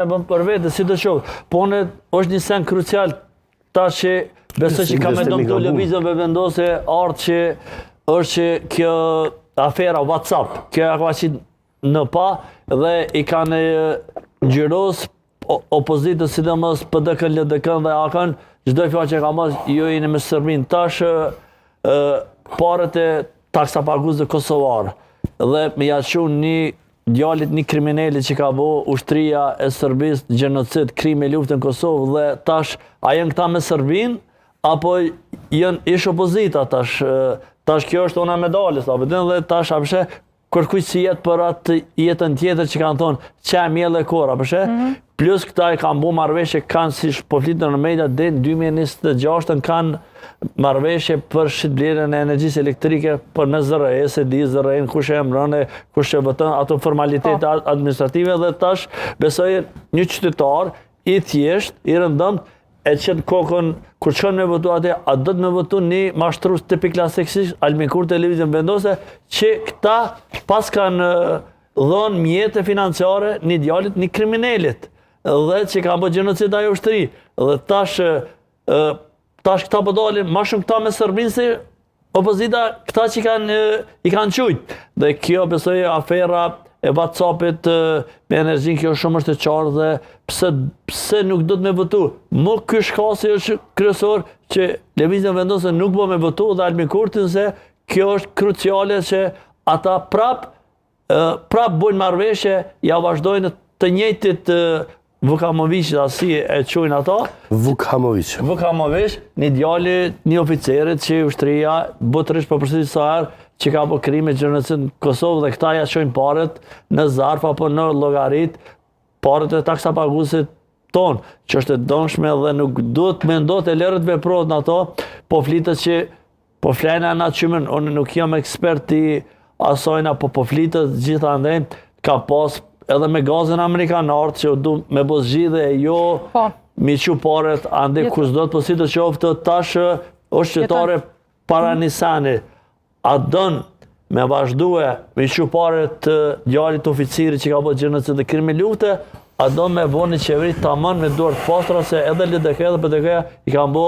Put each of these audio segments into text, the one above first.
E bëm për vete, si të qovë. Po në është një sen krucial ta që besoj që ka me dëmë të lëvizjeve vendose artë që është që kjo afera WhatsApp, kjo e ka qitë në pa dhe i kanë gjyros opozitës sidomos PD-kën, LDK-n dhe AK-n, çdo fjallë që ka mos, jo jeni me Serbin. Tash parët e taksa paguesve kosovar dhe me jashu një djalit një kriminali që ka bo ushtria e Serbisë, gjenocid, krime, luftë në Kosovë dhe tash a janë këta me Serbin apo janë ish opozita tash kjo është ona medalës dhe tash apëshe kërkuj si jetë për atë jetën tjetër që kanë thonë që e mjellë e kora, apëshe plus këta i kanë bo marrëveshje kanë si po flitën në media dhe në 2026 kanë marrëveshje për shitblerjen e energjisë elektrike për me zërëje, se di zërëjnë, kush e emrëne, kush e vëtën, ato formalitete administrative dhe tash besoj një qytetar i thjesht, i rëndëm, e qëtë kokën, kur qënë me votu atë, a do të me votu një mashtrus tipikla seksisht, Albin Kurti televizën vendose, që këta pas kanë dhënë mjete financiare një djalit, një kriminalit, dhe që ka bërë gjenocid ajo ushtri, dhe tash këta përdolin, ma shumë këta me Serbinë si opozita, këta që i kanë qujtë. Dhe kjo besoj afera e WhatsAppit me energjin, kjo shumë është e qarë dhe pse nuk do të me votu. Më ky shkasi është kryesor që lëvizjen vendose nuk bo me votu dhe Albin Kurtin se kjo është kruciale që ata prap bojnë marrëveshje, ja vazhdojnë të njëjtit Vukamovic, si e quajnë ata. Vukamovic, një djali, një oficerit që ushtria botërisht përpërsit sa që ka po krime gjenocid në Kosovë dhe këta ja qojnë paret në zarf apo në llogarit, paret e taksa paguesit tonë, që është e dëmshme dhe nuk duhet me ndot e lërët veprot në ato, po flitët që po flejnë e na qymen, unë nuk jam ekspert i asojna, po flitët gjitha ndajnë, ka pas edhe me gazin amerikanart që du me bos gjithë e jo mi që paret ande kus do të po si të qoftë tash është qëtare para Nisani a dënë me vazhdue mi që paret djalit oficiri që ka po gjenocid dhe krimi lufte a dënë me bo një qeveri tamën me duart pastra se edhe LDK dhe PDK i kanë bo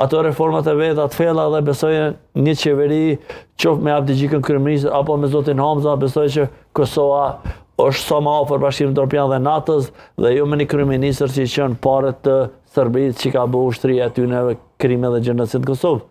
ato reformat e vetë atë fella dhe besoj një qeveri qof me Abdi Gjikën kryeministër apo me zotin Hamza besoj që Kosova është sa ma ofër Bashkimit Evropian dhe NATO-s dhe jo me një kryeministër që i qënë paret të Serbisë që ka bo ushtria aty në krime dhe gjenocid në Kosovë.